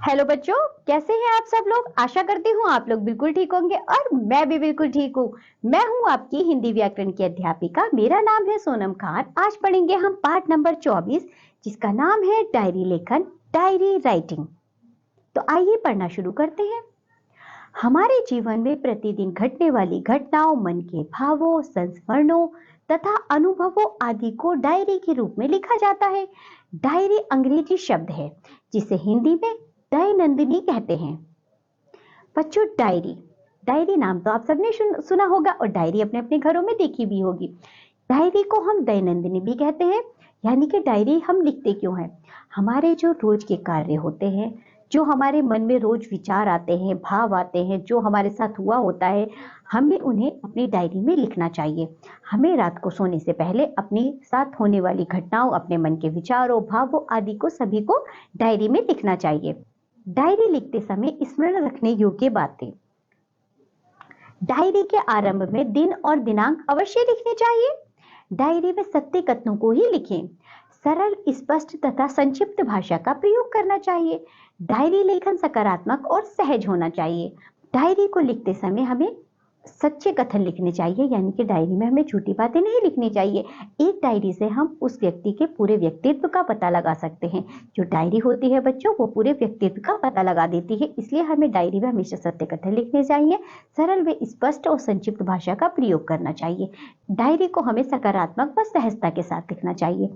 Hello बच्चों, कैसे हैं आप सब लोग। आशा करती हूँ आप लोग बिल्कुल ठीक होंगे और मैं भी बिल्कुल ठीक हूँ। मैं हूँ आपकी हिंदी व्याकरण की अध्यापिका। मेरा नाम है सोनम खान। आज पढ़ेंगे हम पाठ नंबर 24 जिसका नाम है डायरी लेखन, डायरी राइटिंग। तो आइए पढ़ना शुरू करते हैं। हमारे जीवन में प्रतिदिन घटने वाली घटनाओं, मन के भावों, संस्मरणों तथा अनुभवों आदि को डायरी के रूप में लिखा जाता है। डायरी अंग्रेजी शब्द है जिसे हिंदी में दैनंदिनी कहते हैं। बच्चों, डायरी डायरी नाम तो आप सबने सुना होगा और डायरी अपने अपने घरों में देखी भी होगी। डायरी को हम दैनंदिनी भी कहते हैं, यानी कि डायरी हम लिखते क्यों हैं। हमारे जो रोज के कार्य होते हैं, जो हमारे मन में रोज विचार आते हैं, भाव आते हैं, जो हमारे साथ हुआ होता है, हमें उन्हें अपनी डायरी में लिखना चाहिए। हमें रात को सोने से पहले अपने साथ होने वाली घटनाओं, अपने मन के विचारों, भावों आदि को सभी को डायरी में लिखना चाहिए। डायरी लिखते समय स्मरण रखने योग्य बातें। डायरी के आरंभ में दिन और दिनांक अवश्य लिखने चाहिए। डायरी में सत्य कथनों को ही लिखें। सरल, स्पष्ट तथा संक्षिप्त भाषा का प्रयोग करना चाहिए। डायरी लेखन सकारात्मक और सहज होना चाहिए। डायरी को लिखते समय हमें सच्चे कथन लिखने चाहिए, यानी कि डायरी में हमें झूठी बातें नहीं लिखनी चाहिए। एक डायरी से हम उस व्यक्ति के पूरे व्यक्तित्व का पता लगा सकते हैं। जो डायरी होती है बच्चों, वो पूरे व्यक्तित्व का पता लगा देती है। इसलिए हमें डायरी में हमेशा सत्य कथन लिखने चाहिए। सरल व स्पष्ट और संक्षिप्त भाषा का प्रयोग करना चाहिए। डायरी को हमें सकारात्मक व सहजता के साथ लिखना चाहिए।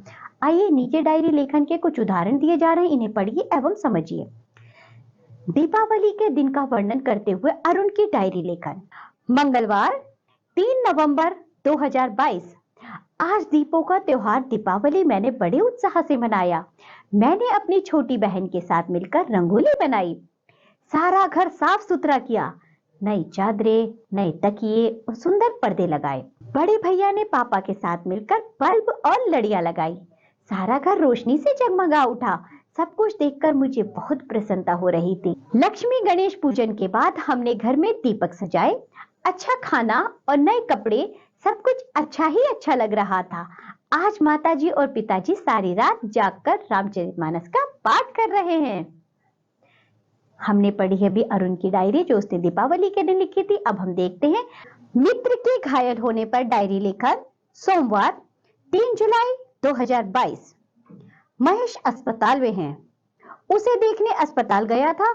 आइए, नीचे डायरी लेखन के कुछ उदाहरण दिए जा रहे हैं, इन्हें पढ़िए एवं समझिए। दीपावली के दिन का वर्णन करते हुए अरुण की डायरी लेखन। मंगलवार 3 नवंबर 2022। आज दीपों का त्योहार दीपावली मैंने बड़े उत्साह से मनाया। मैंने अपनी छोटी बहन के साथ मिलकर रंगोली बनाई, सारा घर साफ सुथरा किया, नई चादरें, नए तकिए और सुंदर पर्दे लगाए। बड़े भैया ने पापा के साथ मिलकर बल्ब और लड़ियां लगाई। सारा घर रोशनी से जगमगा उठा। सब कुछ देखकर मुझे बहुत प्रसन्नता हो रही थी। लक्ष्मी गणेश पूजन के बाद हमने घर में दीपक सजाए। अच्छा खाना और नए कपड़े, सब कुछ अच्छा ही अच्छा लग रहा था। आज माताजी और पिताजी सारी रात जागकर रामचरितमानस का पाठ कर रहे हैं। हमने पढ़ी है भी अरुण की डायरी जो उसने दीपावली के दिन लिखी थी। अब हम देखते हैं मित्र के घायल होने पर डायरी लेखन। सोमवार 3 जुलाई 2022। महेश अस्पताल में है। उसे देखने अस्पताल गया था।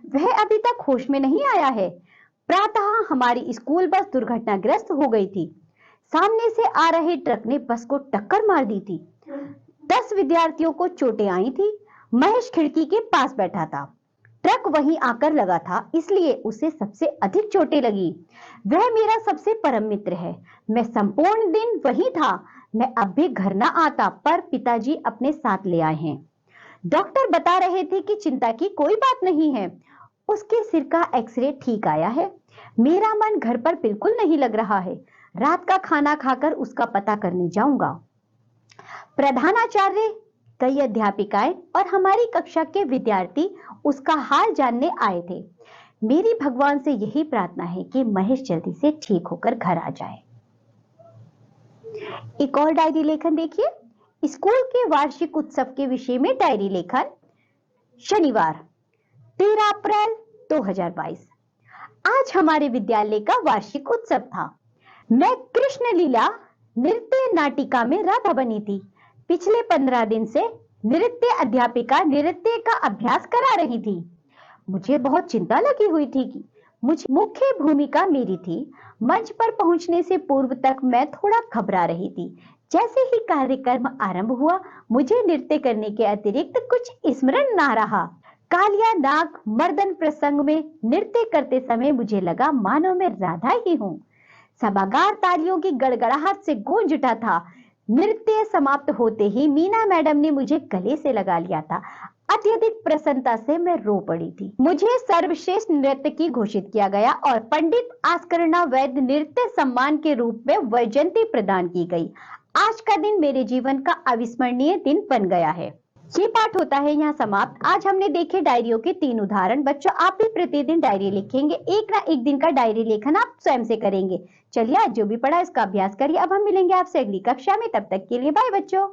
वह अभी तक होश में नहीं आया है। प्रातः हमारी स्कूल बस दुर्घटनाग्रस्त हो गई थी। सामने से आ रहे ट्रक ने बस को टक्कर मार दी थी। 10 विद्यार्थियों को चोटें आई थी। महेश खिड़की के पास बैठा था। ट्रक वहीं आकर लगा था, इसलिए उसे सबसे अधिक चोटें लगी। वह मेरा सबसे परम मित्र है। मैं संपूर्ण दिन वहीं था। मैं अब भी घर न आता, पर पिताजी अपने साथ ले आए हैं। डॉक्टर बता रहे थे कि चिंता की कोई बात नहीं है। उसके सिर का एक्सरे ठीक आया है। मेरा मन घर पर बिल्कुल नहीं लग रहा है। रात का खाना खाकर उसका पता करने जाऊंगा। प्रधानाचार्य, कई अध्यापिकाएं और हमारी कक्षा के विद्यार्थी उसका हाल जानने आए थे। मेरी भगवान से यही प्रार्थना है कि महेश जल्दी से ठीक होकर घर आ जाए। एक और डायरी लेखन देखिए। स्कूल के वार्षिक उत्सव के विषय में डायरी लेखन। शनिवार 13 अप्रैल 2022। आज हमारे विद्यालय का वार्षिक उत्सव था। मैं कृष्ण लीला नृत्य नाटिका में राधा बनी थी। पिछले 15 दिन से नृत्य अध्यापिका नृत्य का अभ्यास करा रही थी। मुझे बहुत चिंता लगी हुई थी कि मुख्य भूमिका मेरी थी। मंच पर पहुंचने से पूर्व तक मैं थोड़ा घबरा रही थी। जैसे ही कार्यक्रम आरंभ हुआ, मुझे नृत्य करने के अतिरिक्त कुछ स्मरण ना रहा। कालिया नाग मर्दन प्रसंग में नृत्य करते समय मुझे लगा मानो मैं राधा ही हूँ। सभागार तालियों की गड़गड़ाहट से गूंज उठा था। नृत्य समाप्त होते ही मीना मैडम ने मुझे गले से लगा लिया था। अत्यधिक प्रसन्नता से मैं रो पड़ी थी। मुझे सर्वश्रेष्ठ नृत्य की घोषित किया गया और पंडित आस्करना वैद्य नृत्य सम्मान के रूप में वैजयंती प्रदान की गई। आज का दिन मेरे जीवन का अविस्मरणीय दिन बन गया है। ये पाठ होता है यहाँ समाप्त। आज हमने देखे डायरियों के 3 उदाहरण। बच्चों, आप भी प्रतिदिन डायरी लिखेंगे। एक ना एक दिन का डायरी लेखन आप स्वयं से करेंगे। चलिए, आज जो भी पढ़ा इसका अभ्यास करिए। अब हम मिलेंगे आपसे अगली कक्षा में। तब तक के लिए बाय बच्चों।